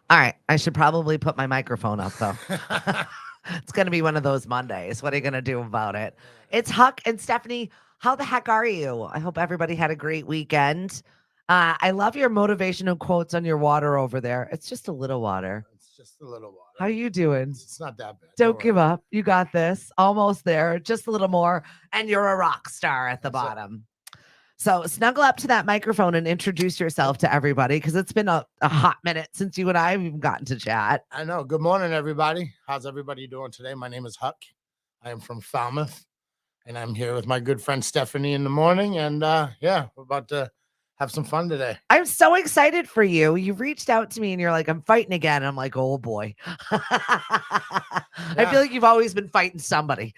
All right. I should probably put my microphone up though. It's going to be one of those Mondays. What are you going to do about it? It's Huck and Stephanie. How the heck are you? I hope everybody had a great weekend. I love your motivational quotes on your water over there. It's just a little water. It's just a little How water. you doing? It's not that bad. Don't give up. You got this. Almost there. Just a little more. And you're a rock star at the That's it. bottom. So snuggle up to that microphone and introduce yourself to everybody because it's been a hot minute since you and I have even gotten to chat. I know. Good morning, everybody. How's everybody doing today? My name is Huck. I am from Falmouth, and I'm here with my good friend Stephanie in the morning. And yeah, we're about to have some fun today. I'm so excited for you. You reached out to me and you're like, I'm fighting again. And I'm like, oh boy. I feel like you've always been fighting somebody.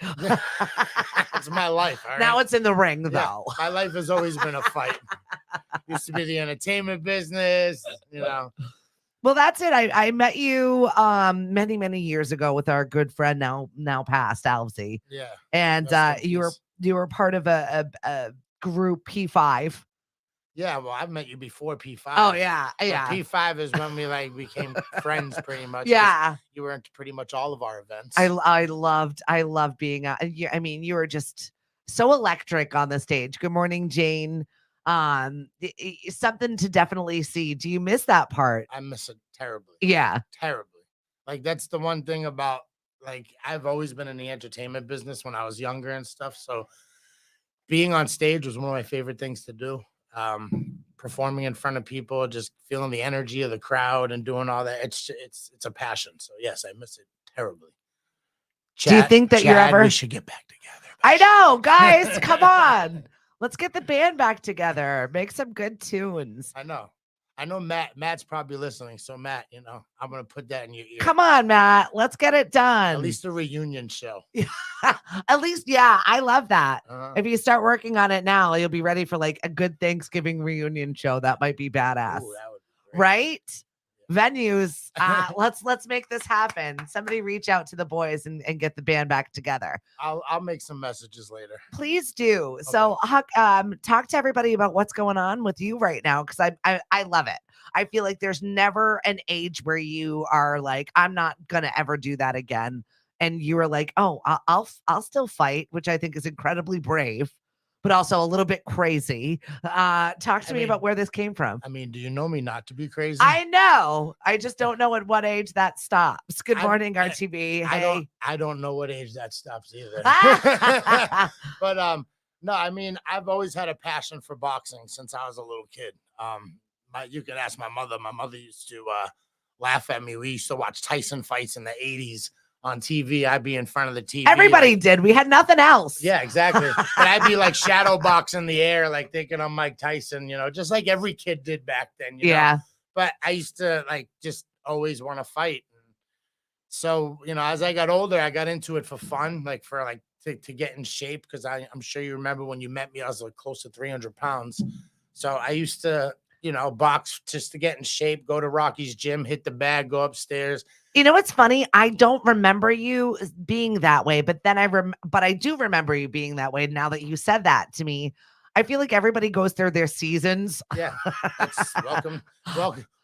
It's my life. All right? Now it's in the ring, Yeah, though. my life has always been a fight. Used to be the entertainment business, you know. Well, that's it. I met you many years ago with our good friend now passed, Alvsey. Yeah. And Rest in you peace. were part of a group P5. Yeah, well, I've met you before P5. Oh yeah, But yeah. P5 is when we became friends pretty much. 'cause Yeah. You were into pretty much all of our events. I loved being I mean, you were just so electric on the stage. Good morning, Jane. Something to definitely see. Do you miss that part? I miss it terribly. Yeah. Terribly. Like that's the one thing about I've always been in the entertainment business when I was younger and stuff. So being on stage was one of my favorite things to do. Performing in front of people, just feeling the energy of the crowd and doing all that. It's a passion. So yes, I miss it terribly. Do you think that you're ever? We should get back together. I know, guys. Come on. Let's get the band back together. Make some good tunes. I know Matt's probably listening. So Matt, I'm gonna put that in your ear. Come on, Matt. Let's get it done. At least a reunion show. At least, yeah, I love that. Uh-huh. If you start working on it now, you'll be ready for like a good Thanksgiving reunion show. That might be badass. Ooh, that would be great. Right? Venues. Let's make this happen. Somebody reach out to the boys and get the band back together. I'll make some messages later. Please do. So Huck, talk to everybody about what's going on with you right now, because I love it. I feel like there's never an age where you are like, I'm not gonna ever do that again. And you were like, oh, I'll still fight, which I think is incredibly brave, but also a little bit crazy. Talk to me about where this came from. I mean, do you know me not to be crazy? I know. I just don't know at what age that stops. Good morning, RTV. Hey. I don't know what age that stops either. But no, I mean, I've always had a passion for boxing since I was a little kid. You can ask my mother. My mother used to laugh at me. We used to watch Tyson fights in the 80s. On TV, I'd be in front of the TV. Everybody did. We had nothing else. Yeah, exactly. But I'd be like shadow box in the air, like thinking I'm Mike Tyson, just like every kid did back then. Yeah. Know? But I used to just always want to fight. So, as I got older, I got into it for fun, to get in shape. Because I'm sure you remember when you met me, I was close to 300 pounds. So I used to, box just to get in shape, go to Rocky's gym, hit the bag, go upstairs. You know what's funny? I don't remember you being that way, but then but I do remember you being that way. Now that you said that to me, I feel like everybody goes through their seasons. Yeah, welcome.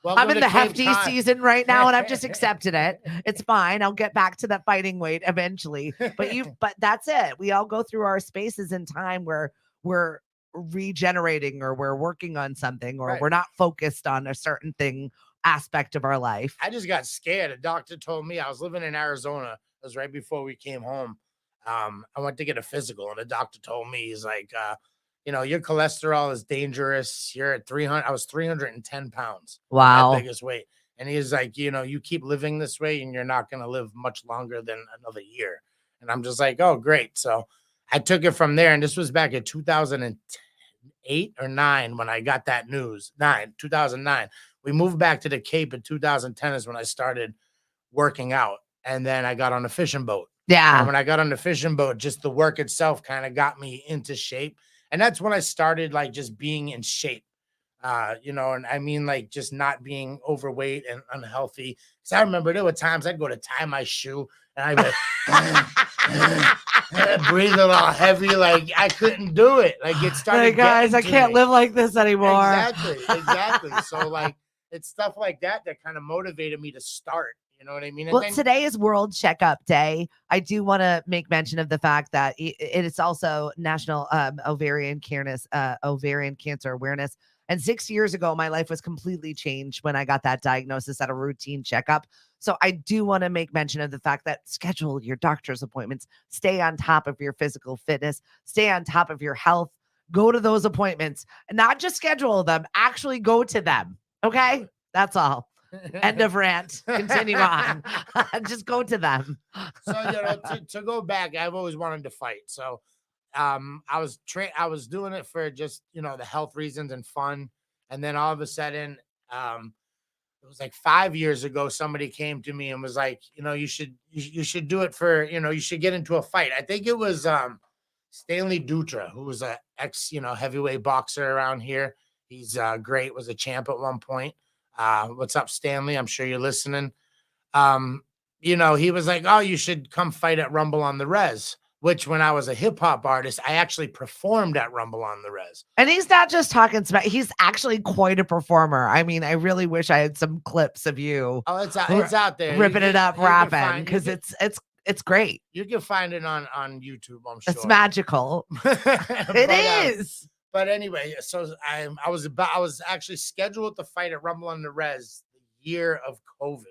I'm in the hefty season right now, and I've just accepted it. It's fine. I'll get back to that fighting weight eventually. But that's it. We all go through our spaces in time where we're regenerating, or we're working on something, or we're not focused on a certain thing. Aspect of our life. I just got scared. A doctor told me, I was living in Arizona. It was right before we came home. I went to get a physical, and the doctor told me, he's like, your cholesterol is dangerous. You're at 300. I was 310 pounds. Wow. My biggest weight. And he's like, you keep living this way and you're not going to live much longer than another year. And I'm just like, oh, great. So I took it from there. And this was back in 2008 or 9 when I got that news. 2009. We moved back to the Cape in 2010 is when I started working out. And then I got on a fishing boat. Yeah. And when I got on the fishing boat, just the work itself kind of got me into shape. And that's when I started just being in shape, and I mean, just not being overweight and unhealthy. Because I remember there were times I'd go to tie my shoe and I'd breathe a little heavy. I couldn't do it. It started. Hey guys, I can't live like this anymore. Exactly. So it's stuff like that that kind of motivated me to start. You know what I mean? And Well, then today is World Checkup Day. I do want to make mention of the fact that it is also National Ovarian Cancer Awareness. And 6 years ago, my life was completely changed when I got that diagnosis at a routine checkup. So I do want to make mention of the fact that schedule your doctor's appointments, stay on top of your physical fitness, stay on top of your health, go to those appointments, and not just schedule them, actually go to them. Okay, that's all. End of rant. Continue on. Just go to them. So, to go back, I've always wanted to fight. So I was doing it for just, the health reasons and fun. And then all of a sudden, it was like 5 years ago, somebody came to me and was like, you should do it for, you should get into a fight. I think it was Stanley Dutra, who was a ex, heavyweight boxer around here. He's great, was a champ at one point. What's up, Stanley? I'm sure you're listening. He was like, oh, you should come fight at Rumble on the Res, which when I was a hip hop artist, I actually performed at Rumble on the Res. And he's not just talking smack, he's actually quite a performer. I mean, I really wish I had some clips of you. Oh, it's out there. Ripping it up, rapping, because it's great. You can find it on YouTube, I'm sure. It's magical. It is. But anyway, so I was actually scheduled to fight at Rumble on the Res the year of COVID.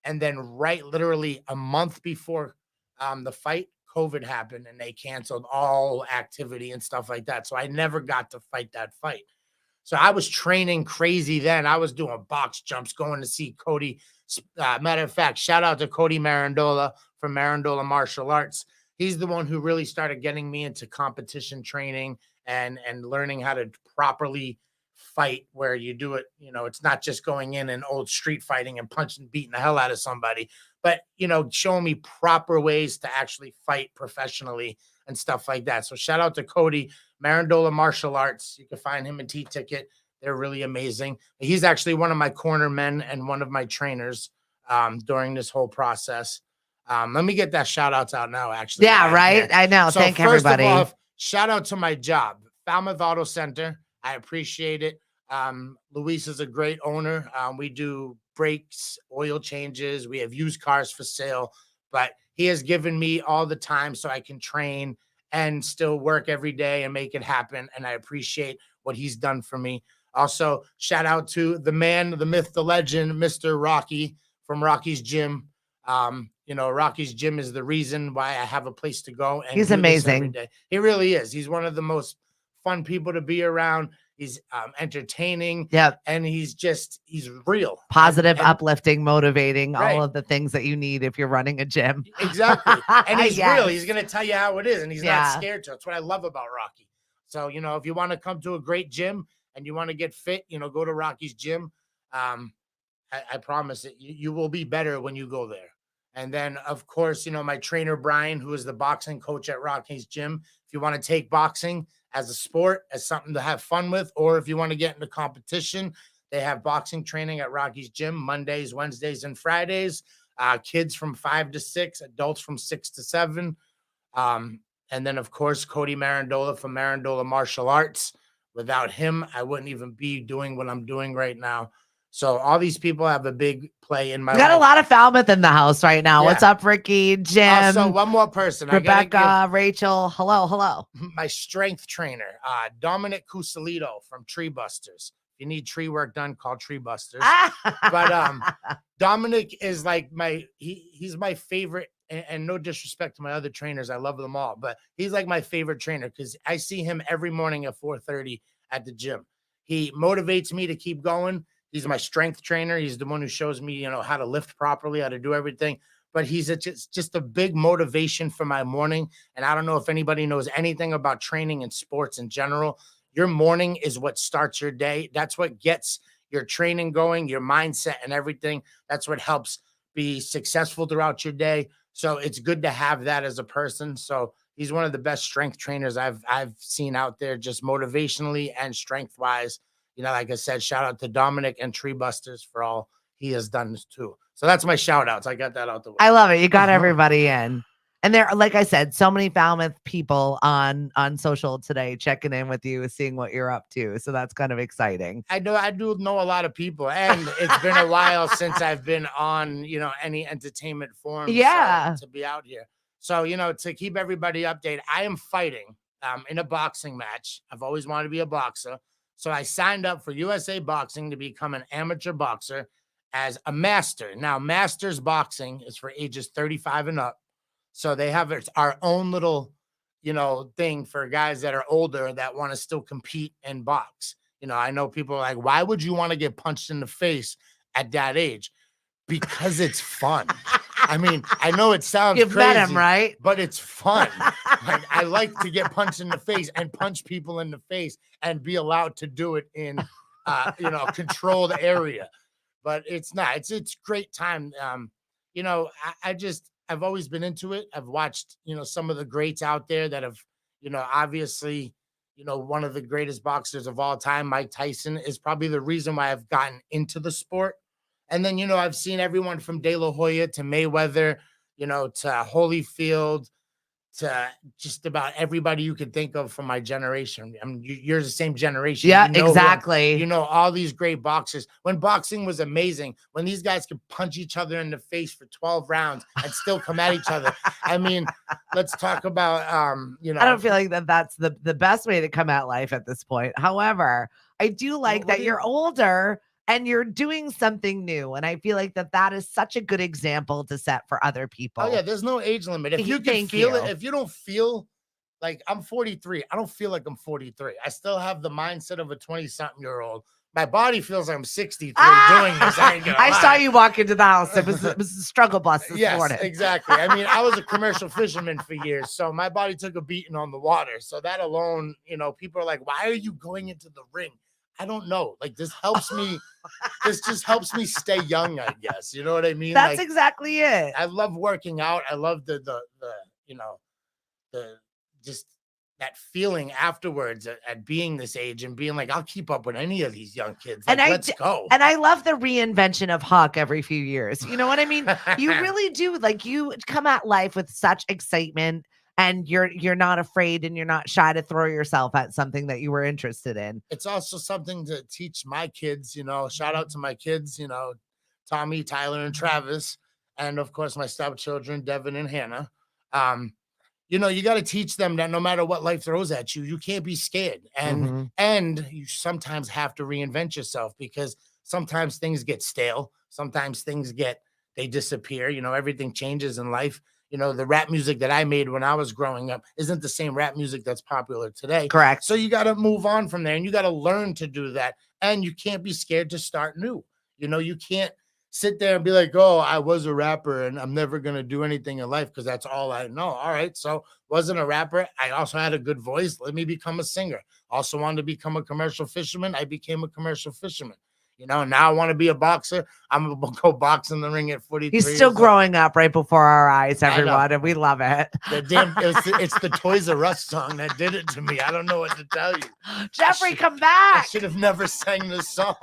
And then literally a month before the fight, COVID happened and they canceled all activity and stuff like that. So I never got to fight that fight. So I was training crazy then. I was doing box jumps, going to see Cody. Matter of fact, shout out to Cody Marandola from Marandola Martial Arts. He's the one who really started getting me into competition training and learning how to properly fight, where you do it, it's not just going in and old street fighting and punching, beating the hell out of somebody, but, showing me proper ways to actually fight professionally and stuff like that. So shout out to Cody, Marandola Martial Arts. You can find him in T-Ticket. They're really amazing. He's actually one of my corner men and one of my trainers during this whole process. Let me get that shout outs out now, actually. Yeah, right. I know. So thank everybody. Of all, shout out to my job, Falmouth Auto Center. I appreciate it. Luis is a great owner. We do brakes, oil changes. We have used cars for sale, but he has given me all the time so I can train and still work every day and make it happen. And I appreciate what he's done for me. Also, shout out to the man, the myth, the legend, Mr. Rocky from Rocky's Gym. Rocky's Gym is the reason wwhy I have a place to go. And he's amazing. He really is. He's one of the most fun people to be around. He's entertaining. Yep. And he's real. Positive, uplifting, motivating, right. All of the things that you need if you're running a gym. Exactly. And he's real. He's going to tell you how it is. And he's not scared to. That's what I love about Rocky. So, if you want to come to a great gym and you want to get fit, go to Rocky's Gym. I promise it. You will be better when you go there. And then, of course, my trainer, Brian, who is the boxing coach at Rocky's Gym. If you want to take boxing as a sport, as something to have fun with, or if you want to get into competition, they have boxing training at Rocky's Gym Mondays, Wednesdays, and Fridays. Kids from 5 to 6, adults from 6 to 7. And then, of course, Cody Marandola from Marandola Martial Arts. Without him, I wouldn't even be doing what I'm doing right now. So all these people have a big play in my life. Got a lot of Falmouth in the house right now. Yeah. What's up, Ricky, Jim? So one more person. Rebecca, Rachel. Hello. My strength trainer, Dominic Cusalito from Tree Busters. If you need tree work done, call Tree Busters. But Dominic is like he's my favorite. And no disrespect to my other trainers, I love them all, but he's like my favorite trainer because I see him every morning at 4:30 at the gym. He motivates me to keep going. He's my strength trainer. He's the one who shows me, how to lift properly, how to do everything. But he's just a big motivation for my morning. And I don't know if anybody knows anything about training and sports in general. Your morning is what starts your day. That's what gets your training going, your mindset and everything. That's what helps be successful throughout your day. So it's good to have that as a person. So he's one of the best strength trainers I've seen out there, just motivationally and strength-wise. Like I said, shout out to Dominic and Tree Busters for all he has done too. So that's my shout outs. I got that out the way. I love it. You got everybody in. And there, like I said, so many Falmouth people on social today checking in with you, seeing what you're up to. So that's kind of exciting. I do know a lot of people, and it's been a while since I've been on, any entertainment forums, so Yeah. to be out here. So, to keep everybody updated, I am fighting in a boxing match. I've always wanted to be a boxer. So I signed up for USA Boxing to become an amateur boxer as a master. Now, masters boxing is for ages 35 and up. So they have our own little, thing for guys that are older that want to still compete and box. I know people are like, why would you want to get punched in the face at that age? Because it's fun. I mean, I know it sounds You've met him, crazy, right? but it's fun. Like, I like to get punched in the face and punch people in the face and be allowed to do it in, a controlled area. But it's not. It's great time. I've always been into it. I've watched, some of the greats out there that have, obviously, one of the greatest boxers of all time, Mike Tyson, is probably the reason why I've gotten into the sport. And then, I've seen everyone from De La Hoya to Mayweather, to Holyfield, to just about everybody you could think of from my generation. I mean, you're the same generation. Yeah, You know exactly. all these great boxers. When boxing was amazing, when these guys could punch each other in the face for 12 rounds and still come at each other. I mean, let's talk about I don't feel like that's the best way to come at life at this point. However, I do like that you're older and you're doing something new. And I feel like that is such a good example to set for other people. Oh yeah, there's no age limit. If you can feel it, if you don't feel like I'm 43, I don't feel like I'm 43. I still have the mindset of a 20-something-year-old. My body feels like I'm 63 doing this. I saw you walk into the house. It was a struggle bus this morning. Yes, exactly. I mean, I was a commercial fisherman for years, so my body took a beating on the water. So that alone, people are like, why are you going into the ring? I don't know. Like, this helps me. This just helps me stay young, I guess. You know what I mean? That's like, exactly it. I love working out. I love the just that feeling afterwards at being this age and being like, I'll keep up with any of these young kids. Like, let's go. And I love the reinvention of Huck every few years. You know what I mean? You really do. Like, you come at life with such excitement, and you're not afraid and you're not shy to throw yourself at something that you were interested in. It's also something to teach my kids, shout out to my kids, Tommy, Tyler, and Travis, and of course my stepchildren, Devin and Hannah. You got to teach them that no matter what life throws at you, you can't be scared. And you sometimes have to reinvent yourself, because sometimes things get stale. Sometimes they disappear. Everything changes in life. The rap music that I made when I was growing up isn't the same rap music that's popular today. Correct. So you got to move on from there, and you got to learn to do that. And you can't be scared to start new. You can't sit there and be like, oh, I was a rapper and I'm never going to do anything in life because that's all I know. All right. So wasn't a rapper. I also had a good voice. Let me become a singer. Also wanted to become a commercial fisherman. I became a commercial fisherman. Now I want to be a boxer. I'm going to go box in the ring at 43. He's still growing up right before our eyes, everyone, and we love it. It's the Toys R Us song that did it to me. I don't know what to tell you. Jeffrey, come back. I should have never sang this song.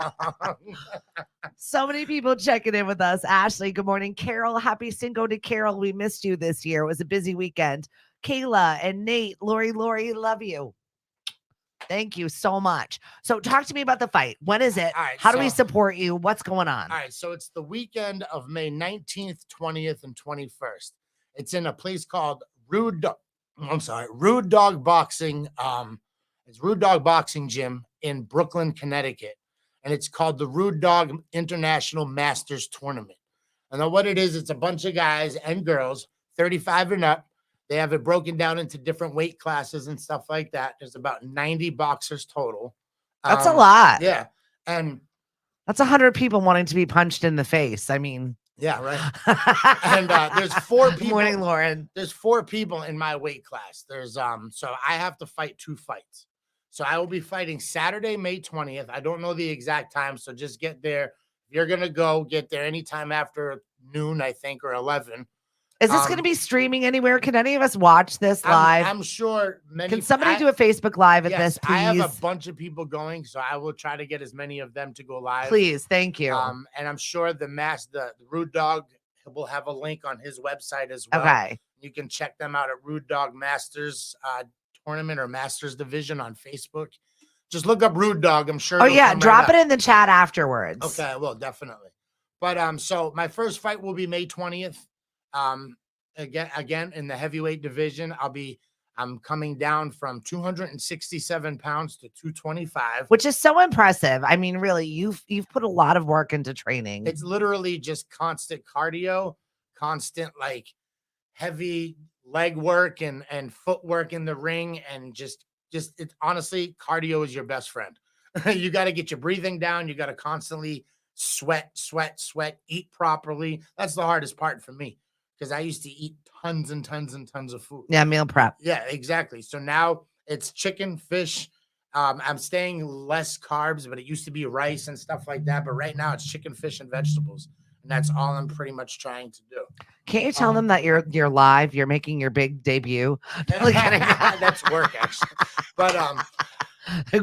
So many people checking in with us. Ashley, good morning. Carol, happy Cinco de Carol. We missed you this year. It was a busy weekend. Kayla and Nate, Lori, love you. Thank you so much. So talk to me about the fight. When is it? Right, How do we support you? What's going on? All right. So it's the weekend of May 19th, 20th, and 21st. It's in a place called Rude Dog Boxing. It's Rude Dog Boxing Gym in Brooklyn, Connecticut. And it's called the Rude Dog International Masters Tournament. And then what it is, it's a bunch of guys and girls, 35 and up. They have it broken down into different weight classes and stuff like that. There's about 90 boxers total. That's a lot. Yeah. And that's 100 people wanting to be punched in the face. I mean, yeah, right. And there's 4 people. Morning, Lauren. There's 4 people in my weight class. There's so I have to fight 2 fights. So I will be fighting Saturday, May 20th. I don't know the exact time, so just get there. If you're gonna get there anytime after noon, I think, or 11. Is this going to be streaming anywhere? Can any of us watch this live? I'm sure many. Can somebody do a Facebook Live at this, please? I have a bunch of people going, so I will try to get as many of them to go live. Please, thank you. And I'm sure the Rude Dog will have a link on his website as well. Okay. You can check them out at Rude Dog Masters Tournament or Masters Division on Facebook. Just look up Rude Dog. I'm sure. Oh it'll yeah, come drop right it up. in the chat afterwards. Okay, I will definitely. But so my first fight will be May 20th. Again in the heavyweight division. I'm coming down from 267 pounds to 225, which is so impressive. I mean, really, you've put a lot of work into training. It's literally just constant cardio, constant like heavy leg work and footwork in the ring, and just it's honestly, cardio is your best friend. You got to get your breathing down. You got to constantly sweat, eat properly. That's the hardest part for me because I used to eat tons and tons and tons of food. Yeah, meal prep. Yeah, exactly. So now it's chicken, fish. I'm staying less carbs, but it used to be rice and stuff like that. But right now it's chicken, fish, and vegetables. And that's all I'm pretty much trying to do. Can't you tell them that you're live? You're making your big debut. That's work, actually. But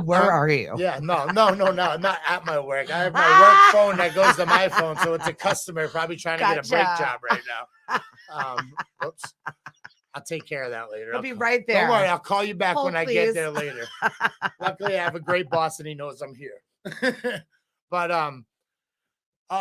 where are you? Yeah, no, not at my work. I have my work phone that goes to my phone, so it's a customer probably trying to get a break job right now. Whoops. I'll take care of that later. I'll be right there. Don't worry, I'll call you back when I get there please. later. Luckily, I have a great boss and he knows I'm here. But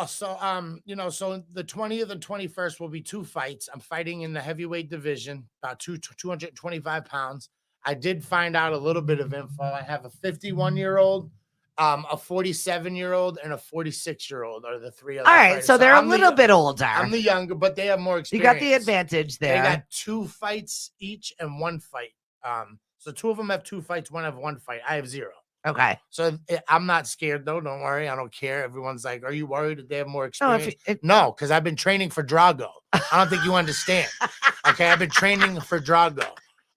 so the 20th and 21st will be 2 fights. I'm fighting in the heavyweight division, about 225 pounds. I did find out a little bit of info. I have a 51-year-old, a 47-year-old, and a 46-year-old are the 3 other All right, fighters. so they're a little bit older. I'm the younger, but they have more experience. You got the advantage there. They got 2 fights each and 1 fight. So 2 of them have 2 fights, 1 have 1 fight. I have 0. Okay. So I'm not scared though. Don't worry. I don't care. Everyone's like, are you worried that they have more experience? No, because I've been training for Drago. I don't think you understand. Okay. I've been training for Drago.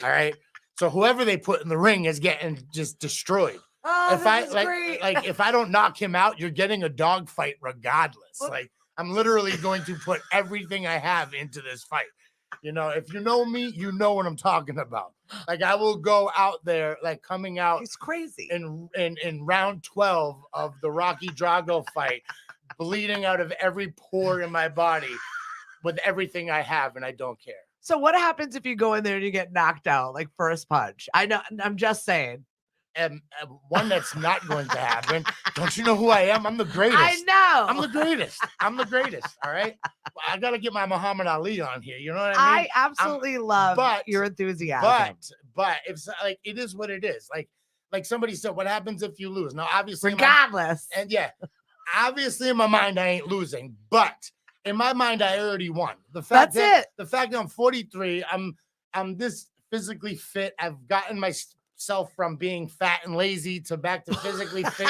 All right. So whoever they put in the ring is getting just destroyed. Oh, if I don't knock him out, you're getting a dog fight regardless. Like I'm literally going to put everything I have into this fight. You know, if you know me, you know what I'm talking about. Like I will go out there, like coming out. It's crazy in round 12 of the Rocky Drago fight, bleeding out of every pore in my body with everything I have, and I don't care. So what happens if you go in there and you get knocked out, like first punch? I know, I'm just saying. And one that's not going to happen. Don't you know who I am? I'm the greatest. I know. I'm the greatest. I'm the greatest. All right. Well, I got to get my Muhammad Ali on here. You know what I mean? I absolutely love your enthusiasm. But if like it is what it is. Like somebody said, what happens if you lose? Now, obviously, regardless. Obviously in my mind I ain't losing, but in my mind I already won. The fact that I'm 43, I'm this physically fit. I've gotten myself from being fat and lazy to back to physically fit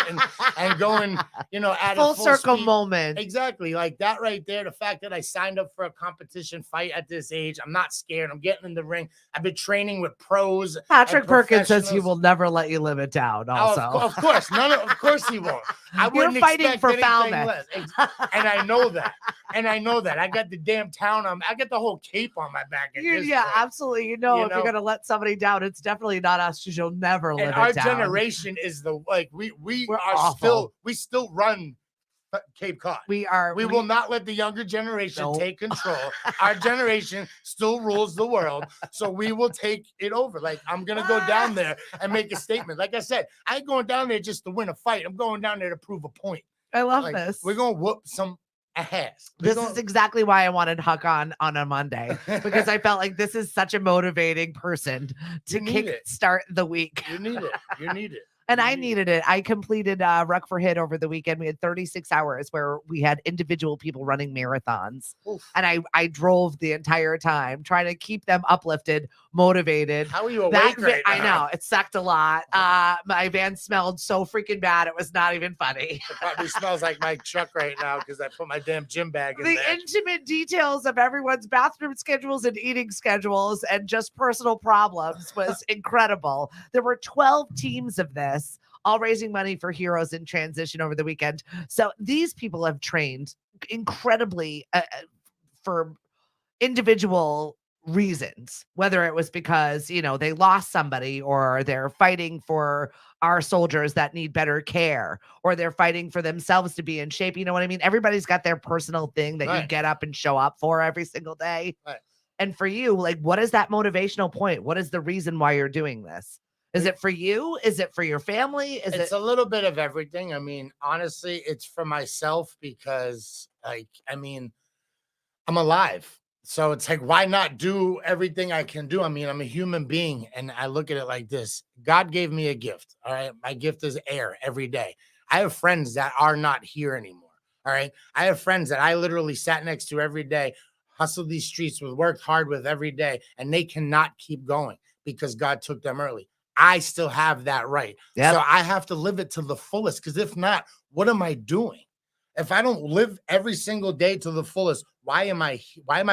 and going, at full a full circle speed. moment. Exactly. Like that right there. The fact that I signed up for a competition fight at this age, I'm not scared. I'm getting in the ring. I've been training with pros. Patrick Perkins says he will never let you live it down. Also, of course, of course he won't. You're fighting for Falmouth, and I know that. I got the damn town on. I got the whole cape on my back. Absolutely. If you're gonna let somebody down, it's definitely not us. Because you'll never live it down. Our generation is we still run Cape Cod. We will not let the younger generation take control. Our generation still rules the world, so we will take it over. Like I'm gonna go down there and make a statement. Like I said, I ain't going down there just to win a fight. I'm going down there to prove a point. I love this. We're gonna whoop some ass. This is exactly why I wanted Huck on a Monday, because I felt like this is such a motivating person to start the week. You need it. And I needed it. I completed Ruck for Hit over the weekend. We had 36 hours where we had individual people running marathons. Oof. And I drove the entire time trying to keep them uplifted, motivated. How are you awake right now? I know. It sucked a lot. My van smelled so freaking bad. It was not even funny. It probably smells like my truck right now because I put my damn gym bag in there. The intimate details of everyone's bathroom schedules and eating schedules and just personal problems was incredible. There were 12 teams of this, all raising money for Heroes in Transition over the weekend. So these people have trained incredibly for individual reasons, whether it was because, they lost somebody, or they're fighting for our soldiers that need better care, or they're fighting for themselves to be in shape. You know what I mean? Everybody's got their personal thing that you get up and show up for every single day. Right. And for you, like, what is that motivational point? What is the reason why you're doing this? Is it for you? Is it for your family? Is It's it a little bit of everything. I mean, honestly, it's for myself because, like, I mean, I'm alive. So it's like, why not do everything I can do? I mean, I'm a human being and I look at it like this. God gave me a gift. All right. My gift is air every day. I have friends that are not here anymore. All right. I have friends that I literally sat next to every day, hustled these streets with, worked hard with every day, and they cannot keep going because God took them early. I still have that right. So Yep. I have to live it to the fullest because if not, what am I doing? If I don't live every single day to the fullest, why am I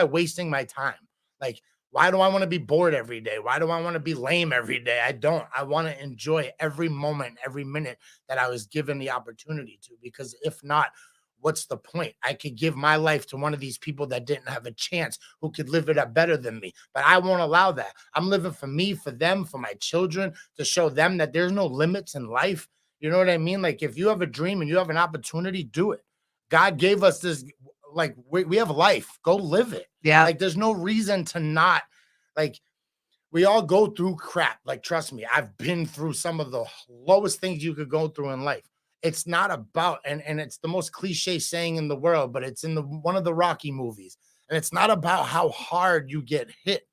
wasting my time? Like, why do I want to be bored every day? Why do I want to be lame every day? I don't. I want to enjoy every moment, every minute that I was given the opportunity to, because if not, what's the point? I could give my life to one of these people that didn't have a chance, who could live it up better than me. But I won't allow that. I'm living for me, for them, for my children, to show them that there's no limits in life. You know what I mean? Like, if you have a dream and you have an opportunity, do it. God gave us this, like, we have life. Go live it. Yeah. Like, there's no reason to not, like, we all go through crap. Like, trust me, I've been through some of the lowest things you could go through in life. It's not about, and it's the most cliche saying in the world, but it's in the one of the Rocky movies. And it's not about how hard you get hit.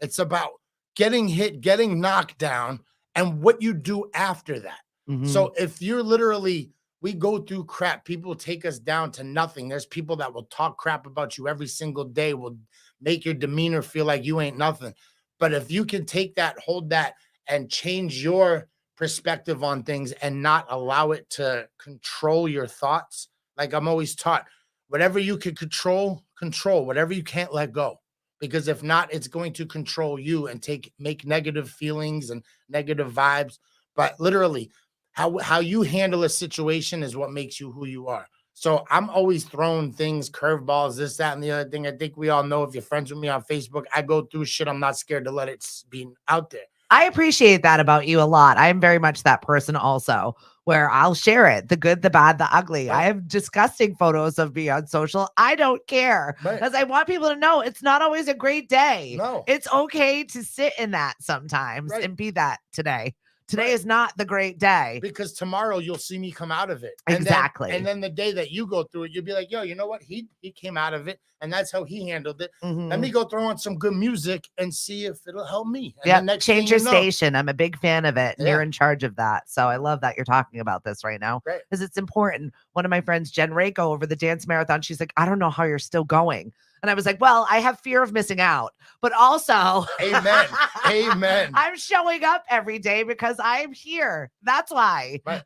It's about getting hit, getting knocked down, and what you do after that. Mhm. So if you're literally, we go through crap, people take us down to nothing. There's people that will talk crap about you every single day, will make your demeanor feel like you ain't nothing. But if you can take that, hold that, and change your perspective on things and not allow it to control your thoughts, like I'm always taught, whatever you can control, control. Whatever you can't, let go. Because if not, it's going to control you and make negative feelings and negative vibes. But literally, how you handle a situation is what makes you who you are. So I'm always throwing things, curveballs, this, that, and the other thing. I think we all know, if you're friends with me on Facebook, I go through shit. I'm not scared to let it be out there. I appreciate that about you a lot. I'm very much that person also, where I'll share it, the good, the bad, the ugly. I Right. have disgusting photos of me on social. I don't care, Right. because I want people to know it's not always a great day. No. It's okay to sit in that sometimes Right. and be that today. Today Right. is not the great day. Because tomorrow you'll see me come out of it. Exactly. And then the day that you go through it, you'll be like, yo, you know what? He came out of it, and that's how he handled it. Mhm. Let me go throw on some good music and see if it'll help me. And Yeah, the next change thing your you know, station. I'm a big fan of it, and you're Yeah. in charge of that. So I love that you're talking about this right now, Right. because it's important. One of my friends, Jen Rako, over the dance marathon, she's like, I don't know how you're still going. And I was like, well, I have fear of missing out, but also, Amen. Amen. I'm showing up every day because I'm here. That's why. Right.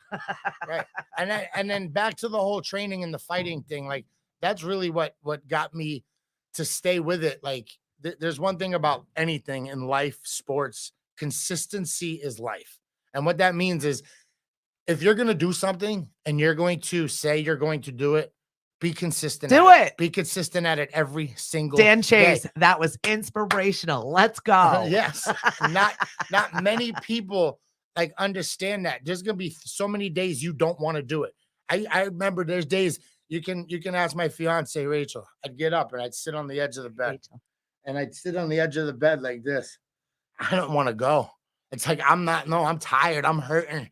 Right. And then back to the whole training and the fighting thing. Like, that's really what got me to stay with it. Like, there's one thing about anything in life, sports, consistency is life. And what that means is, if you're going to do something and you're going to say you're going to do it, be consistent. Do at it. Be consistent at it every single Dan day. Chase, that was inspirational. Let's go. Yes. Not many people like understand that. There's gonna be so many days you don't want to do it. I remember there's days, you can ask my fiance Rachel. I'd get up and I'd sit on the edge of the bed. Rachel. And I'd sit on the edge of the bed like this. I don't want to go. It's like, I'm tired. I'm hurting.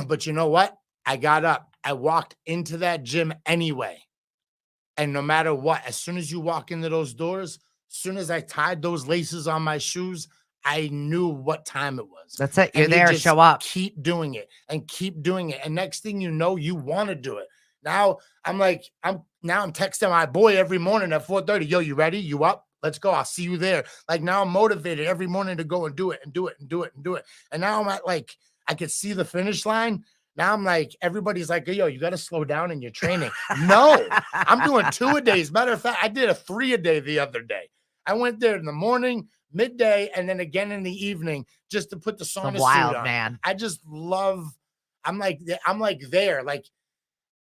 But you know what? I got up. I walked into that gym anyway. And no matter what, as soon as you walk into those doors, as soon as I tied those laces on my shoes, I knew what time it was. That's it. You're And you there. just Show up. keep doing it and keep doing it. And next thing you know, you want to do it. Now I'm texting my boy every morning at 4:30. Yo, you ready? You up? Let's go. I'll see you there. Like, now I'm motivated every morning to go and do it and do it and do it and do it. And now I'm at, like, I could see the finish line. Now I'm like, everybody's like, yo, you got to slow down in your training. No, I'm doing 2 a day. Matter of fact, I did a 3 a day the other day. I went there in the morning, midday, and then again in the evening, just to put the sauna Wild suit on. man. I just love, I'm like there. Like,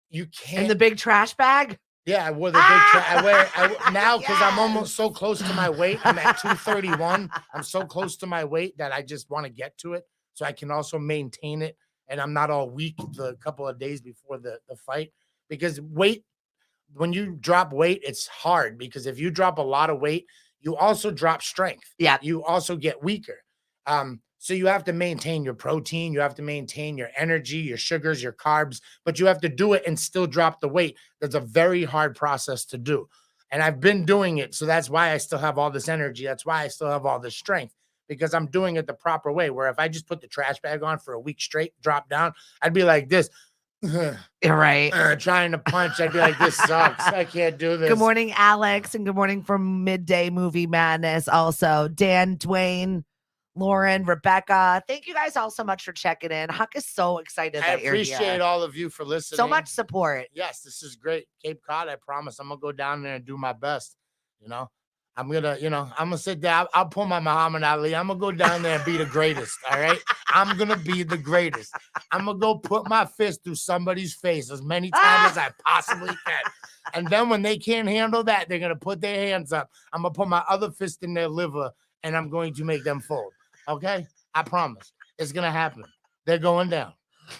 you can't. In the big trash bag. Yeah, I wore the big I now, because I'm almost so close to my weight. I'm at 231. I'm so close to my weight that I just want to get to it so I can also maintain it. And I'm not all weak the couple of days before the fight. Because weight, when you drop weight, it's hard, because if you drop a lot of weight, you also drop strength. Yeah. You also get weaker. So you have to maintain your protein, you have to maintain your energy, your sugars, your carbs, but you have to do it and still drop the weight. That's a very hard process to do. And I've been doing it. So that's why I still have all this energy. That's why I still have all this strength, because I'm doing it the proper way. Where if I just put the trash bag on for a week straight, drop down, I'd be like this. You're right. Trying to punch. I'd be like, this sucks. I can't do this. Good morning, Alex, and good morning from Midday Movie Madness. Also, Dan, Dwayne, Lauren, Rebecca. Thank you guys all so much for checking in. Huck is so excited I that you're here. appreciate all of you for listening. So much support. Yes, this is great. Cape Cod, I promise I'm gonna go down there and do my best. I'm gonna sit down. I'll pull my Muhammad Ali. I'm gonna go down there and be the greatest. All right. I'm gonna be the greatest. I'm gonna go put my fist through somebody's face as many times as I possibly can. And then when they can't handle that, they're gonna put their hands up. I'm gonna put my other fist in their liver and I'm going to make them fold. Okay? I promise. It's gonna happen. They're going down.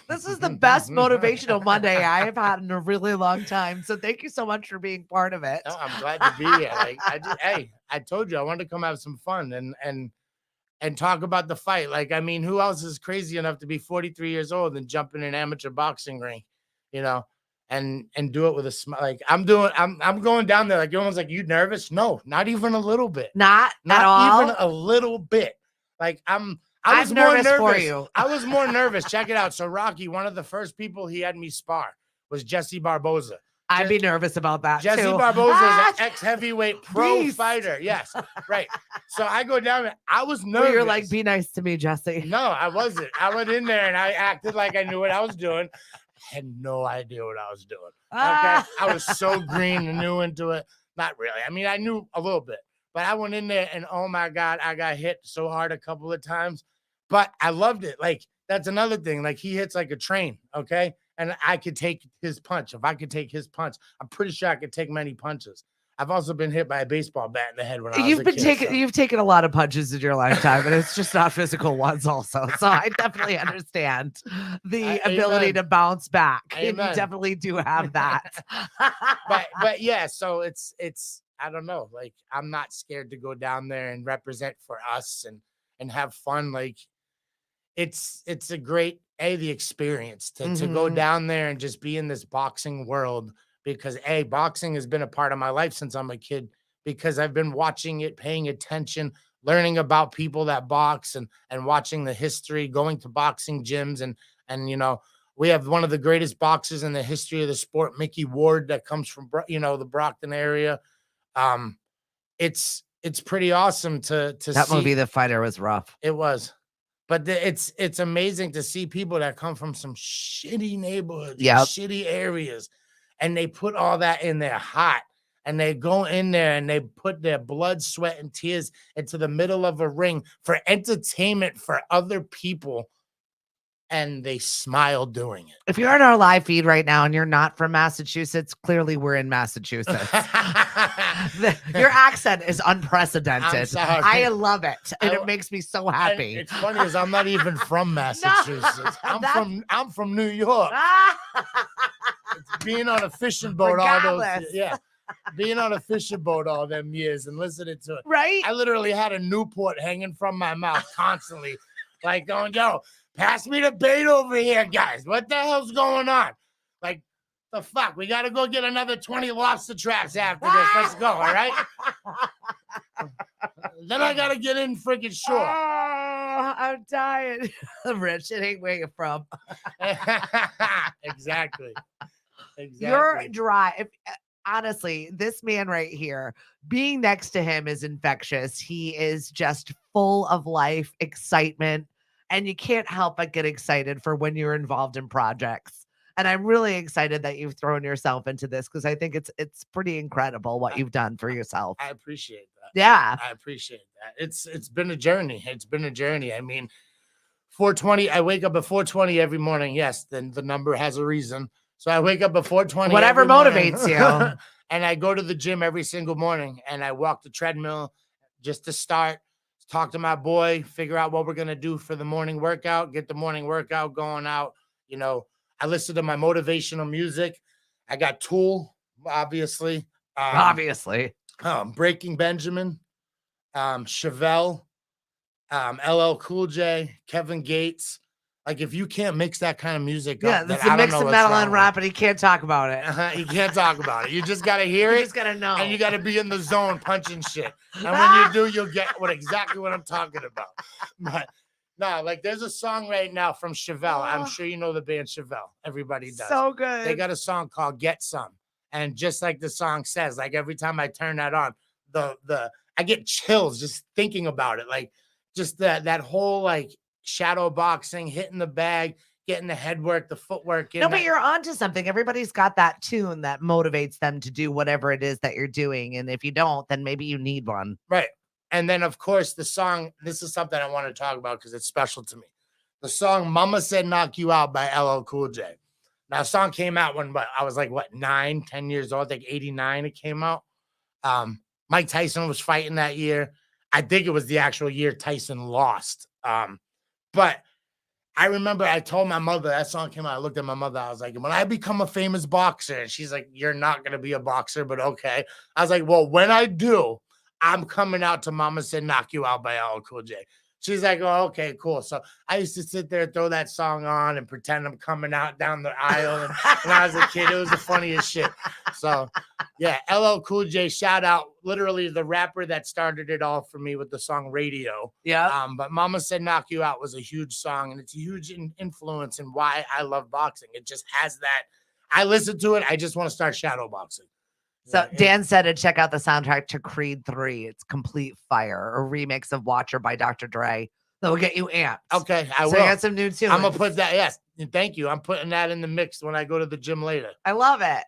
This is the best motivational Monday I have had in a really long time. So thank you so much for being part of it. No, I'm glad to be here. Hey, I told you I wanted to come have some fun and talk about the fight. Like, I mean, who else is crazy enough to be 43 years old and jump in an amateur boxing ring, and do it with a smile? Like, I'm going down there. Like, everyone's like, you nervous? No, not even a little bit. Not at all? Even a little bit. Like, I was I'm more nervous for you. I was more nervous. Check it out. So Rocky, one of the first people he had me spar was Jesse Barboza. I'd be nervous about that Jesse too. Barboza is an ex-heavyweight pro Beast. fighter. Yes, right. So I go down there. I was nervous. You're like, be nice to me, Jesse. No, I wasn't. I went in there and I acted like I knew what I was doing. I had no idea what I was doing. Okay. I was so green and new into it. Not really. I mean, I knew a little bit, but I went in there and oh my God, I got hit so hard a couple of times, but I loved it. Like, that's another thing. Like, he hits like a train. Okay. And I could take his punch. If I could take his punch, I'm pretty sure I could take many punches. I've also been hit by a baseball bat in the head when I was a kid. You've taken a lot of punches in your lifetime, and it's just not physical ones also. So I definitely understand the ability to bounce back. And you definitely do have that. but yeah, so it's I don't know. Like, I'm not scared to go down there and represent for us and have fun. Like, it's a great the experience to go down there and just be in this boxing world, because boxing has been a part of my life since I'm a kid, because I've been watching it, paying attention, learning about people that box and watching the history, going to boxing gyms and we have one of the greatest boxers in the history of the sport, Mickey Ward, that comes from the Brockton area. It's pretty awesome to that see. movie, The Fighter, was rough. It was. But it's amazing to see people that come from some shitty neighborhoods, shitty areas, and they put all that in their heart, and they go in there and they put their blood, sweat, and tears into the middle of a ring for entertainment for other people, and they smile doing it. If you're on our live feed right now and you're not from Massachusetts, clearly we're in Massachusetts. Your accent is unprecedented. I love it, and it makes me so happy. It's funny is I'm not even from Massachusetts. I'm from New York. It's being on a fishing boat being on a fishing boat all them years and listening to it. Right? I literally had a Newport hanging from my mouth constantly, like going, yo, pass me the bait over here, guys. What the hell's going on? Like, the fuck? We got to go get another 20 lobster traps after this. Let's go, all right? Then I got to get in freaking shore. Oh, I'm dying. Rich, it ain't where you're from. Exactly. You're dry. Honestly, this man right here, being next to him is infectious. He is just full of life, excitement, and you can't help but get excited for when you're involved in projects. And I'm really excited that you've thrown yourself into this, because I think it's pretty incredible what you've done for yourself. I appreciate that. Yeah. I appreciate that. It's been a journey. It's been a journey. I mean, 4:20, I wake up at 4:20 every morning. Yes, then the number has a reason. So I wake up at 4:20. Whatever motivates you. And I go to the gym every single morning and I walk the treadmill just to start, talk to my boy, figure out what we're going to do for the morning workout, get the morning workout going out. I listen to my motivational music. I got Tool, obviously. Obviously. Breaking Benjamin. Chevelle, LL Cool J, Kevin Gates. Like, if you can't mix that kind of music Yeah, up, then that's a I don't mix know of what's metal wrong and with rap, and he can't talk about it. you can't talk about it. You just got to hear You it. just gotta know. And you got to be in the zone punching shit. And when you do, you'll get exactly what I'm talking about. But no, like, there's a song right now from Chevelle. I'm sure you know the band Chevelle. Everybody does. So good. They got a song called Get Some. And just like the song says, like, every time I turn that on, I get chills just thinking about it. Like, just that whole, like, shadow boxing, hitting the bag, getting the head work, the footwork. No, but you're onto something. Everybody's got that tune that motivates them to do whatever it is that you're doing. And if you don't, then maybe you need one. Right. And then, of course, the song, this is something I want to talk about because it's special to me. The song Mama Said Knock You Out by LL Cool J. Now, the song came out when I was like, 9, 10 years old, like 89 it came out. Mike Tyson was fighting that year. I think it was the actual year Tyson lost. But I remember I told my mother, that song came out. I looked at my mother. I was like, when I become a famous boxer, and she's like, you're not going to be a boxer, but okay. I was like, well, when I do, I'm coming out to Mama Said Knock You Out by LL Cool J. She's like, oh, okay, cool. So I used to sit there, throw that song on and pretend I'm coming out down the aisle. And when I was a kid, it was the funniest shit. So yeah, LL Cool J, shout out, literally the rapper that started it all for me with the song Radio. Yeah. But Mama Said Knock You Out was a huge song, and it's a huge influence in why I love boxing. It just has that. I listen to it. I just want to start shadow boxing. So Dan said to check out the soundtrack to Creed 3. It's complete fire, a remix of Watcher by Dr. Dre. That will get you amped. Okay, I will. So you got some new tunes. I'm going to put that. Yes, thank you. I'm putting that in the mix when I go to the gym later. I love it.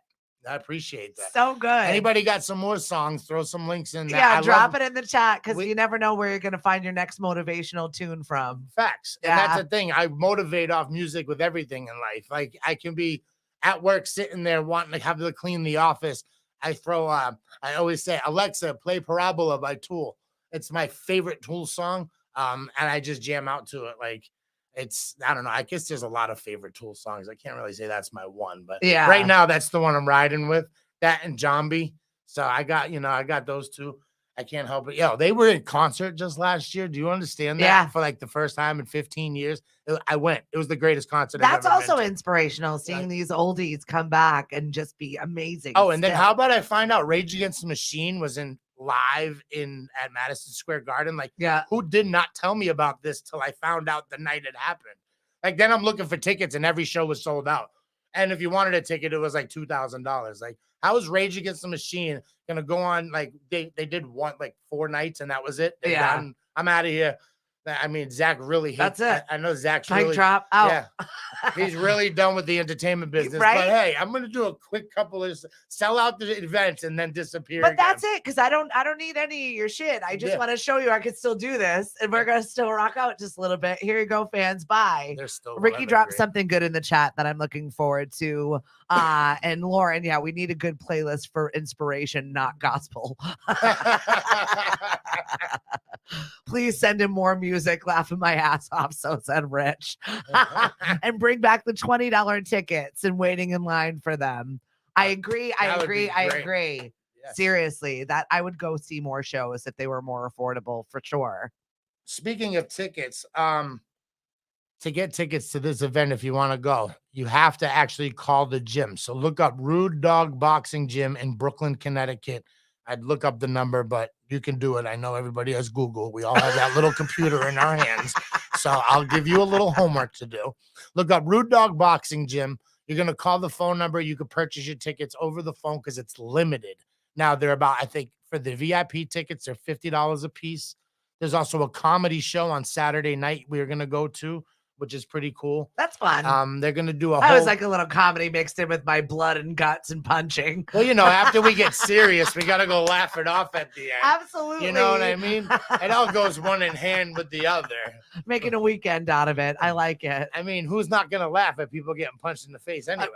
I appreciate that. So good. Anybody got some more songs? Throw some links in there. Yeah, drop it in the chat because you never know where you're going to find your next motivational tune from. Facts. Yeah. And that's the thing. I motivate off music with everything in life. Like, I can be at work sitting there wanting to have to clean the office. I throw, I always say, Alexa, play Parabola by Tool. It's my favorite Tool song. And I just jam out to it. Like, it's, I don't know. I guess there's a lot of favorite Tool songs. I can't really say that's my one, but yeah, right now that's the one I'm riding with. That and Zombie. So I got those two. I can't help it. Yo, they were in concert just last year. Do you understand that? Yeah. For like the first time in 15 years. I went. It was the greatest concert That's I've ever also been to. Inspirational, seeing these oldies come back and just be amazing. Oh, and then how about I find out Rage Against the Machine was in live at Madison Square Garden? Like, yeah, who did not tell me about this till I found out the night it happened? Like, then I'm looking for tickets and every show was sold out. And if you wanted a ticket, it was like $2,000. Like, how is Rage Against the Machine gonna go on? Like, they did one, like 4 nights and that was it. Yeah, done. I'm out of here. I mean, Zach really hates that's it. I know Zach's Mic really drop out. Yeah. He's really done with the entertainment business. Right? But hey, I'm gonna do a quick couple of sell out the events and then disappear. But again. that's it, because I don't need any of your shit. I just want to show you I could still do this, and we're gonna still rock out just a little bit. Here you go, fans. Bye. They're still Ricky dropped something good in the chat that I'm looking forward to. And Lauren, yeah, we need a good playlist for inspiration, not gospel. Please send him more music, laughing my ass off. So said Rich. And bring back the $20 tickets and waiting in line for them. I agree. I agree. Yes. Seriously, that I would go see more shows if they were more affordable for sure. Speaking of tickets, to get tickets to this event, if you want to go, you have to actually call the gym. So look up Rude Dog Boxing Gym in Brooklyn, Connecticut. I'd look up the number, but you can do it. I know everybody has Google. We all have that little computer in our hands. So I'll give you a little homework to do. Look up Rude Dog Boxing Gym. You're going to call the phone number. You can purchase your tickets over the phone because it's limited. Now, they're about, I think, for the VIP tickets, they're $50 a piece. There's also a comedy show on Saturday night we're going to go to, which is pretty cool. That's fun. They're going to do I was like a little comedy mixed in with my blood and guts and punching. Well, you know, after we get serious, we got to go laugh it off at the end. Absolutely. You know what I mean? It all goes one in hand with the other. Making a weekend out of it. I like it. I mean, who's not going to laugh at people getting punched in the face anyway?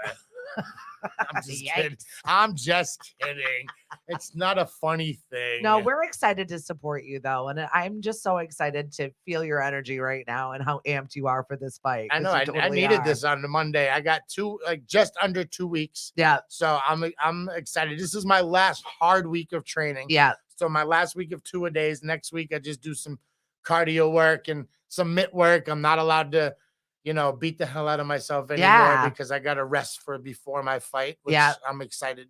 I'm just kidding. I'm just kidding. It's not a funny thing. No, we're excited to support you though. And I'm just so excited to feel your energy right now and how amped you are for this fight. I know. I needed this on the Monday. I got just under 2 weeks. Yeah. So I'm excited. This is my last hard week of training. Yeah. So my last week of 2-a-days. Next week, I just do some cardio work and some mitt work. I'm not allowed to, beat the hell out of myself anymore Yeah. because I got to rest for before my fight, which Yeah. I'm excited,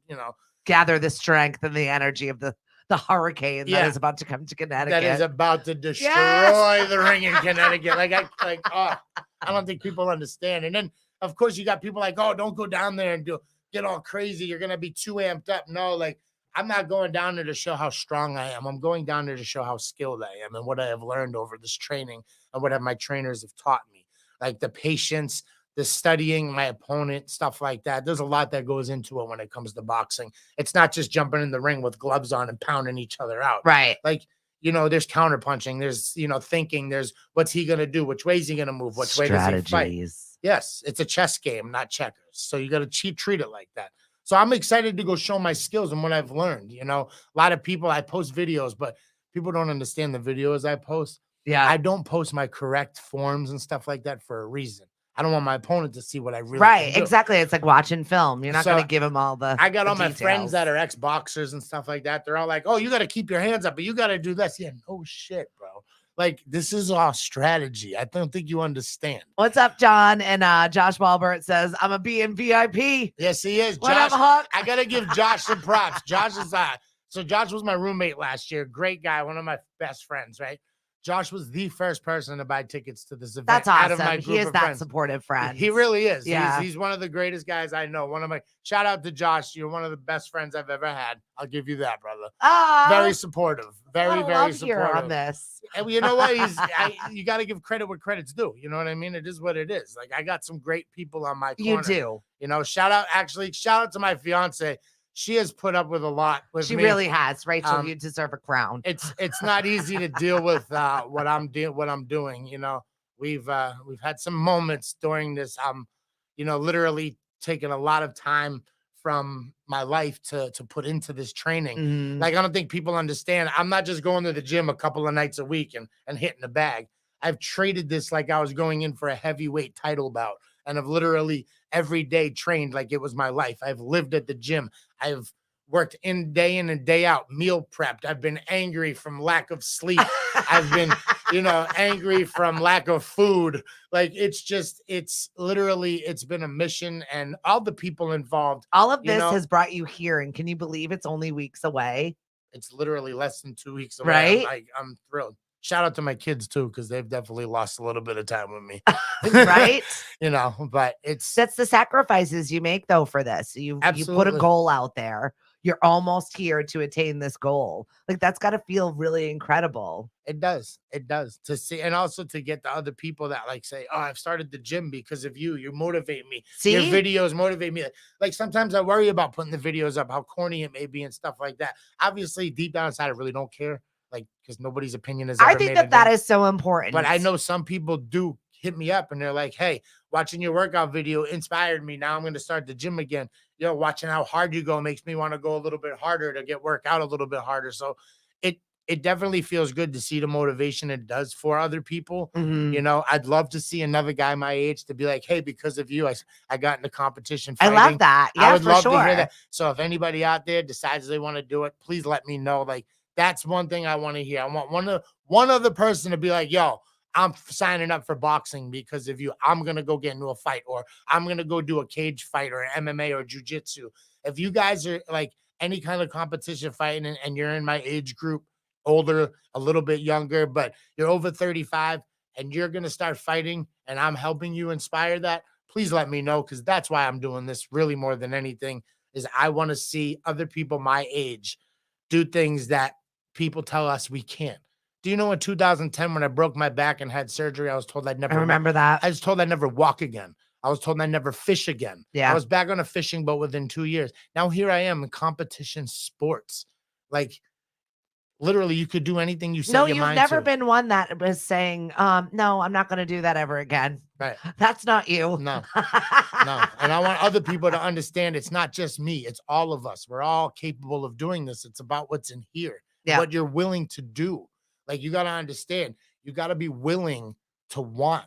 Gather the strength and the energy of the hurricane that Yeah. is about to come to Connecticut. that is about to destroy Yes. the ring in Connecticut. I don't think people understand. And then, of course, you got people like, oh, don't go down there and get all crazy. You're going to be too amped up. No, I'm not going down there to show how strong I am. I'm going down there to show how skilled I am and what I have learned over this training and what my trainers have taught me. Like the patience, the studying my opponent, stuff like that. There's a lot that goes into it when it comes to boxing. It's not just jumping in the ring with gloves on and pounding each other out. Right. There's counterpunching. There's, thinking. There's what's he going to do? Which way is he going to move? Which way does he fight? Yes, it's a chess game, not checkers. So you got to treat it like that. So I'm excited to go show my skills and what I've learned. A lot of people, I post videos, but people don't understand the videos I post. Yeah. I don't post my correct forms and stuff like that for a reason. I don't want my opponent to see what I really Right, can do. exactly. It's like watching film. You're not going to give them all the I got all my details. friends that are ex-boxers and stuff like that. They're all like, oh, you got to keep your hands up, but you got to do this. Yeah, no shit, bro. This is all strategy. I don't think you understand. What's up, John? And Josh Walbert says, I'm a B in VIP. Yes, he is. What Josh, up, Huck? I got to give Josh some props. Josh is so Josh was my roommate last year. Great guy, one of my best friends, right? Josh was the first person to buy tickets to this event. That's awesome. Out of my group he is of that friends. Supportive friend. He really is. Yeah. He's one of the greatest guys I know. Shout out to Josh. You're one of the best friends I've ever had. I'll give you that, brother. Very supportive. Very supportive. Here on this. And you know what? You got to give credit where credit's due. You know what I mean? It is what it is. I got some great people on my corner. You do. Shout out to my fiance. She has put up with a lot with me. She really has. Rachel, you deserve a crown. It's not easy to deal with what I'm doing. We've had some moments during this. Literally taking a lot of time from my life to put into this training. Mm-hmm. I don't think people understand. I'm not just going to the gym a couple of nights a week and hitting the bag. I've treated this like I was going in for a heavyweight title bout. And I've literally every day trained like it was my life. I've lived at the gym. I've worked day in and day out, meal prepped. I've been angry from lack of sleep. I've been, angry from lack of food. It's been a mission, and all the people involved. All of this has brought you here. And can you believe it's only weeks away? It's literally less than 2 weeks away. Right? I'm thrilled. Shout out to my kids too, because they've definitely lost a little bit of time with me. Right? But that's the sacrifices you make though for this. You put a goal out there. You're almost here to attain this goal. That's got to feel really incredible. It does to see, and also to get the other people that say, oh, I've started the gym because of you. You motivate me. See? Your videos motivate me. Sometimes I worry about putting the videos up, how corny it may be and stuff like that. Obviously, deep down inside, I really don't care. Because nobody's opinion is. I think that is so important. But I know some people do hit me up and they're like, hey, watching your workout video inspired me. Now I'm going to start the gym again. Watching how hard you go makes me want to go a little bit harder to work out a little bit harder. So it definitely feels good to see the motivation it does for other people. Mm-hmm. I'd love to see another guy my age to be like, hey, because of you, I got into competition fighting. I love that. Yeah, I would love to hear that. So if anybody out there decides they want to do it, please let me know. That's one thing I want to hear. I want one other person to be like, yo, I'm signing up for boxing because of you. I'm going to go get into a fight, or I'm going to go do a cage fight or an MMA or jiu-jitsu. If you guys are any kind of competition fighting and you're in my age group, older, a little bit younger, but you're over 35 and you're going to start fighting and I'm helping you inspire that, please let me know, because that's why I'm doing this really more than anything, is I want to see other people my age do things that people tell us we can't. Do you know in 2010 when I broke my back and had surgery, I was told I'd never. I remember that. I was told I'd never walk again. I was told I'd never fish again. Yeah. I was back on a fishing boat within 2 years. Now here I am in competition sports. Literally, you could do anything you set your mind to. No, you've never been one that was saying, no, I'm not going to do that ever again. Right. That's not you. No. No. And I want other people to understand it's not just me. It's all of us. We're all capable of doing this. It's about what's in here. Yeah. What you're willing to do. You got to understand. You got to be willing to want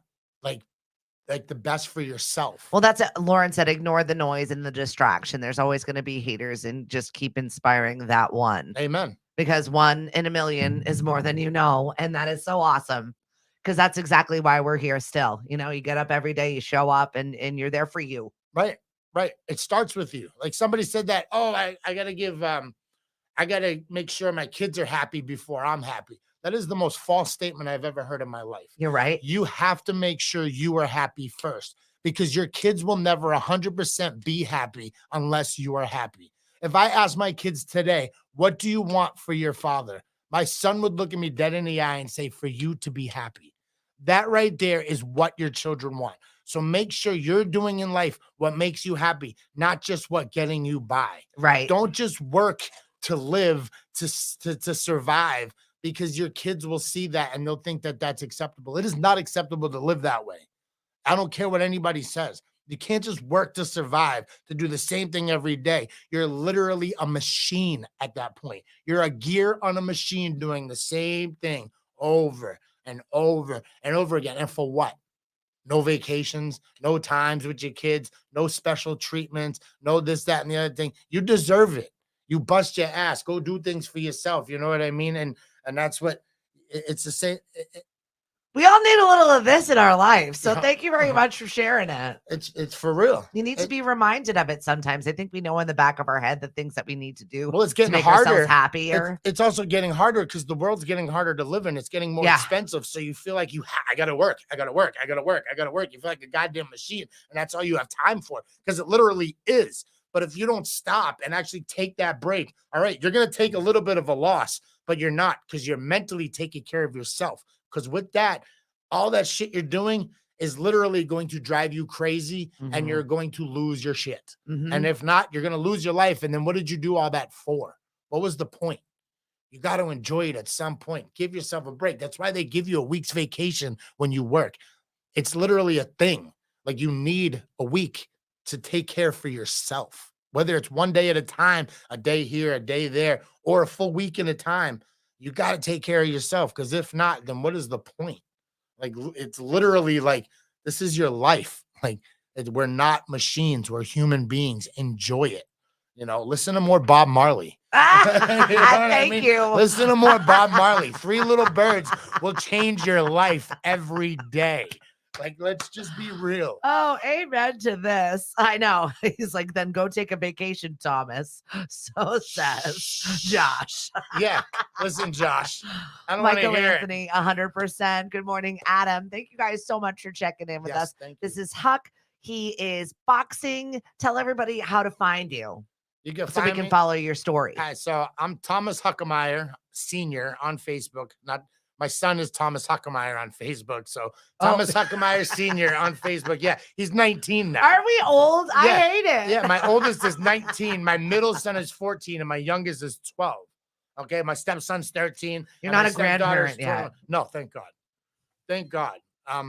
the best for yourself. Well, that's it. Lauren said, ignore the noise and the distraction. There's always going to be haters, and just keep inspiring that one. Amen. because 1 in a million is more than you know. And that is so awesome because that's exactly why we're here still. You get up every day, you show up, and you're there for you. Right. Right. It starts with you. Like somebody said that, oh, I gotta give I gotta make sure my kids are happy before I'm happy. That is the most false statement I've ever heard in my life. You're right. You have to make sure you are happy first because your kids will never 100% be happy unless you are happy. If I ask my kids today, what do you want for your father? My son would look at me dead in the eye and say, for you to be happy. That right there is what your children want. So make sure you're doing in life what makes you happy, not just what getting you by. Right. Don't just work to live, to survive, because your kids will see that and they'll think that that's acceptable. It is not acceptable to live that way. I don't care what anybody says. You can't just work to survive, to do the same thing every day. You're literally a machine at that point. You're a gear on a machine doing the same thing over and over and over again. And for what? No vacations, no times with your kids, no special treatments, no this, that, and the other thing. You deserve it. You bust your ass. Go do things for yourself. You know what I mean? And that's what it's the same. We all need a little of this in our life. So thank you very much for sharing it. It's for real. You need to be reminded of it sometimes. I think we know in the back of our head the things that we need to do. Well, it's getting to make harder. Ourselves happier. It's also getting harder because the world's getting harder to live in. It's getting more expensive. So you feel like I got to work. I got to work. I got to work. I got to work. You feel like a goddamn machine. And that's all you have time for because it literally is. But if you don't stop and actually take that break, all right, you're going to take a little bit of a loss, but you're not because you're mentally taking care of yourself. Because with that, all that shit you're doing is literally going to drive you crazy and you're going to lose your shit. And if not, you're going to lose your life. And then what did you do all that for? What was the point? You got to enjoy it at some point. Give yourself a break. That's why they give you a week's vacation when you work. It's literally a thing. Like you need a week to take care for yourself, whether it's one day at a time, a day here, a day there, or a full week at a time. You got to take care of yourself because if not, then what is the point? Like, it's literally like, this is your life. Like, we're not machines. We're human beings. Enjoy it. Listen to more Bob Marley. Thank you. Listen to more Bob Marley. 3 Little Birds will change your life every day. Like, let's just be real. Oh, amen to this. I know. He's like, then go take a vacation, Thomas. So says Josh. Yeah. Listen, Josh. I don't want to hear Anthony, 100%. Good morning, Adam. Thank you guys so much for checking in with us. This is Huck. He is boxing. Tell everybody how to find you. You can so we can follow your story. All right, so I'm Thomas Huckemeyer Sr. on Facebook. My son is Thomas Huckemeyer on Facebook. So Thomas Huckemeyer Sr. on Facebook. Yeah, he's 19 now. Are we old? I hate it. Yeah, my oldest is 19. My middle son is 14 and my youngest is 12. Okay, my stepson's 13. You're not a grandparent yet. No, thank God. Thank God. I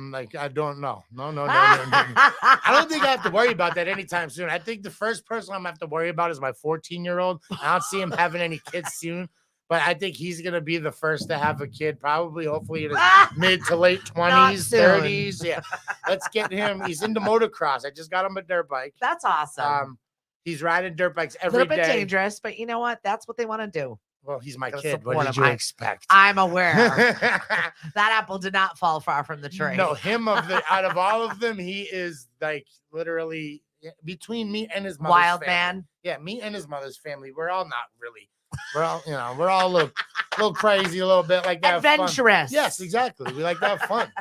don't know. No. I don't think I have to worry about that anytime soon. I think the first person I'm gonna have to worry about is my 14-year-old. I don't see him having any kids soon, but I think he's gonna be the first to have a kid, probably, hopefully in his mid to late 20s, 30s. Yeah. Let's get him. He's into motocross. I just got him a dirt bike. That's awesome. He's riding dirt bikes every day. A little bit dangerous, but you know what? That's what they want to do. Well, he's my kid. What did you expect? I'm aware. That apple did not fall far from the tree. No, out of all of them, he is like literally between me and his mother's wild family. Man. Yeah, me and his mother's family. We're all not really. We're all, we're all a little crazy, a little bit like that. Adventurous. Yes, exactly. We like to have fun.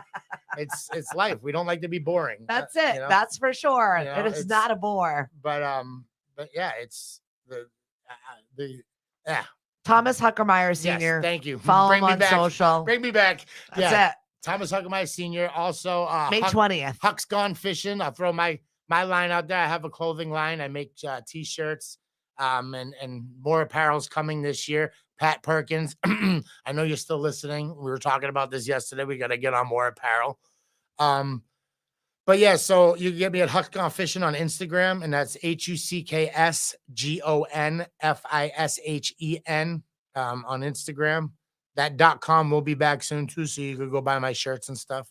It's life. We don't like to be boring. That's it. That's for sure. It is not a bore. But yeah, it's the Thomas Huckemeyer Sr. Yes, thank you. Follow him on social. Bring me back. That's it. Thomas Huckemeyer Sr. Also, May 20th. Huck's Gone Fishing. I'll throw my line out there. I have a clothing line. I make T-shirts and more apparel's coming this year. Pat Perkins. I know you're still listening. We were talking about this yesterday. We got to get on more apparel. But yeah, so you can get me at Huck's Gone Fishing on Instagram, and that's HucksGonFishen on Instagram. That .com will be back soon too, so you could go buy my shirts and stuff.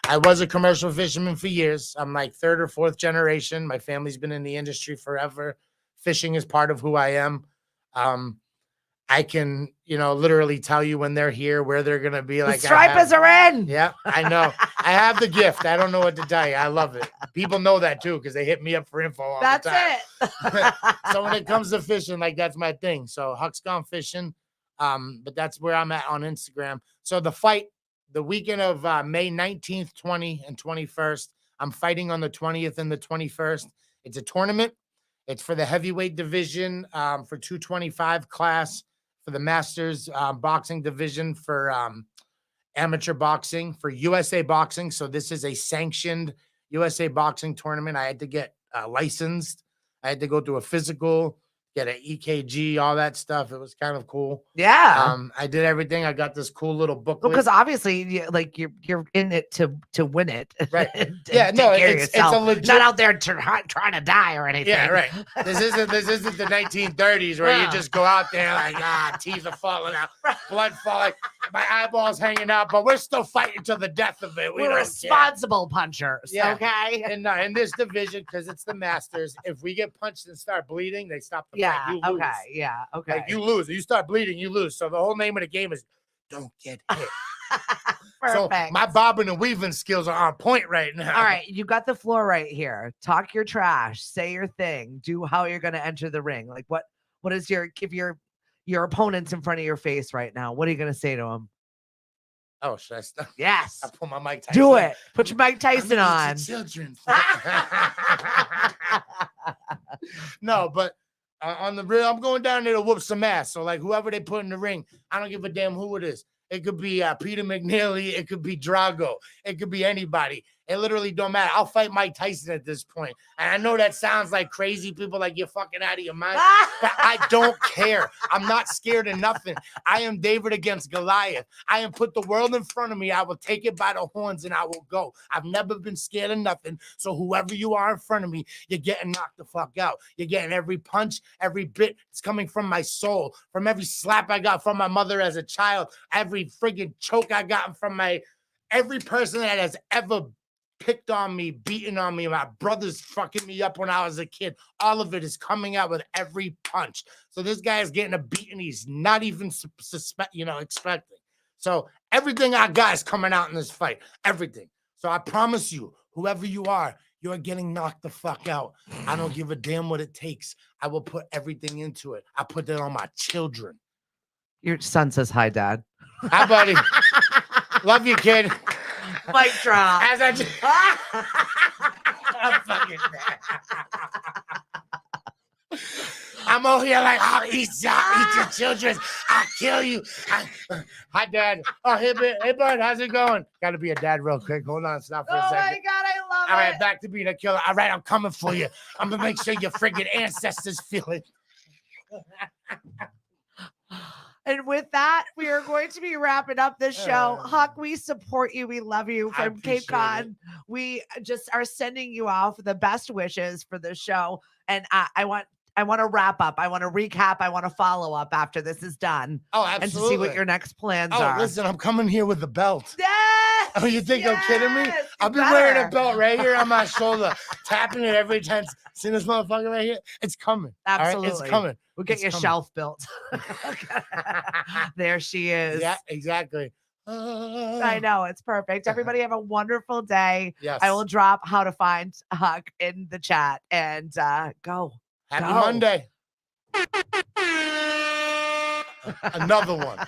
I was a commercial fisherman for years. I'm like 3rd or 4th generation. My family's been in the industry forever. Fishing is part of who I am. I can, literally tell you when they're here, where they're gonna be. The Like stripers are in. Yeah, I know. I have the gift. I don't know what to tell you. I love it. People know that too because they hit me up for info all the time. That's it. So when it comes to fishing, like that's my thing. So Huck's Gone Fishing. But that's where I'm at on Instagram. So the fight, the weekend of May 19th, 20, and 21st, I'm fighting on the 20th and the 21st. It's a tournament. It's for the heavyweight division, for 225 class, for the Masters boxing division, for amateur boxing, for USA Boxing. So this is a sanctioned USA Boxing tournament. I had to get licensed. I had to go through a physical, get an EKG, all that stuff. It was kind of cool. Yeah. I did everything. I got this cool little booklet. Because obviously, you're in it to win it, right? Yeah, no, it's a legit. Not out there trying to die or anything. Yeah, right. This isn't the 1930s where you just go out there like teeth are falling out, blood falling, my eyeballs hanging out, but we're still fighting to the death of it. We're responsible punchers. Yeah. Okay. And in this division, because it's the Masters, if we get punched and start bleeding, they stop the fight. You lose. Okay. Yeah. Okay. Like you lose. You start bleeding, you lose. So the whole name of the game is don't get hit. Perfect. So my bobbing and weaving skills are on point right now. All right, you got the floor right here. Talk your trash, say your thing, do how you're going to enter the ring. Like what is if your opponent's in front of your face right now, what are you going to say to him? Oh, should I stop? Yes. I put my Mike Tyson. Do it. Put your Mike Tyson on. Children. No, but on the real, I'm going down there to whoop some ass. So like whoever they put in the ring, I don't give a damn who it is. It could be Peter McNeely. It could be Drago. It could be anybody. It literally don't matter. I'll fight Mike Tyson at this point. And I know that sounds like crazy. People like you're fucking out of your mind. But I don't care. I'm not scared of nothing. I am David against Goliath. I am put the world in front of me. I will take it by the horns and I will go. I've never been scared of nothing. So whoever you are in front of me, you're getting knocked the fuck out. You're getting every punch, every bit. It's coming from my soul, from every slap I got from my mother as a child, every friggin' choke I got from every person that has ever picked on me, beaten on me, my brother's fucking me up when I was a kid. All of it is coming out with every punch. So this guy is getting a beating he's not even expecting. So everything I got is coming out in this fight. Everything. So I promise you, whoever you are, you're getting knocked the fuck out. I don't give a damn what it takes. I will put everything into it. I put that on my children. Your son says hi, Dad. Hi, buddy. Love you, kid. Mic drop. As I just, I'm fucking I'm over here like, I'll eat your children. I'll kill you. Hi, Dad. Oh, hey, bud. How's it going? Got to be a dad real quick. Hold on. Stop for a second. Oh, my God. I love it. All right. Back to being a killer. All right. I'm coming for you. I'm going to make sure your friggin' ancestors feel it. And with that, we are going to be wrapping up this show. Huck, we support you. We love you from Cape Cod. We just are sending you off the best wishes for the show. And I want to wrap up. I want to recap. I want to follow up after this is done. Oh, absolutely. And to see what your next plans are. Oh, listen, I'm coming here with the belt. Yes! Oh, you think I'm kidding me? I'll be wearing a belt right here on my shoulder, tapping it every time. See this motherfucker right here? It's coming. Absolutely. Right? It's coming. We'll get your shelf built. There she is. Yeah, exactly. I know. It's perfect. Everybody have a wonderful day. Yes. I will drop how to find Huck in the chat and go. Happy Monday. Another one.